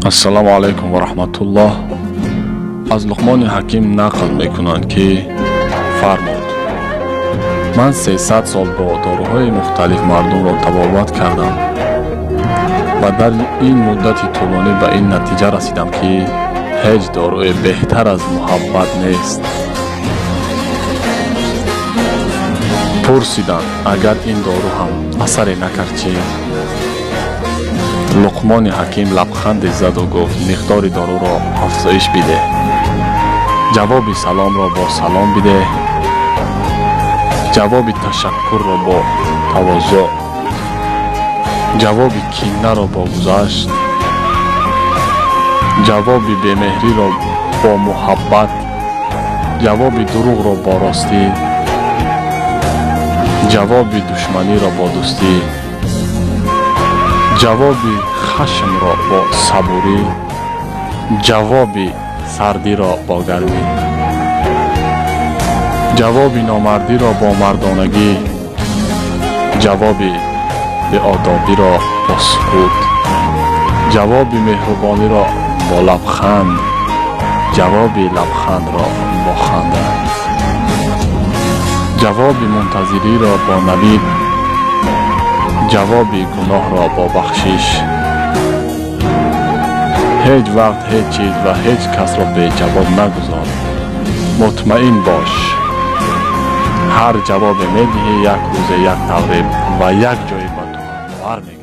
السلام علیکم و رحمت الله. از لقمان حکیم نقل میکنند که فرمود: من 300 سال با داروهای مختلف مردم را طبابت کردم و در این مدت طولانی به این نتیجه رسیدم که هیچ داروی بهتر از محبت نیست. پرسیدند اگر این دارو هم اثری نکرد چی؟ لقمان حکیم لبخند زد و گفت مقدار دارو را افزایش بده، جواب سلام را با سلام بده، جواب تشکر را با تواضع، جواب کینه را با گذشت، جواب بی‌مهری را با محبت، جواب دروغ را با راستی، جواب دشمنی را با دوستی، جواب خشم را با صبوری، جواب سردی را با گرمی، جواب نامردی را با مردانگی، جواب بی‌آدابی را با سکوت، جواب مهربانی را با لبخند، جواب لبخند را با خنده، جواب منتظری را با نوید، جواب گناه را با بخشش. هیچ وقت هیچ چیز و هیچ کس را به جواب نگذار. مطمئن باش هر جواب میدهی یک روز یک طوری و یک جایی به تو بر میگردد.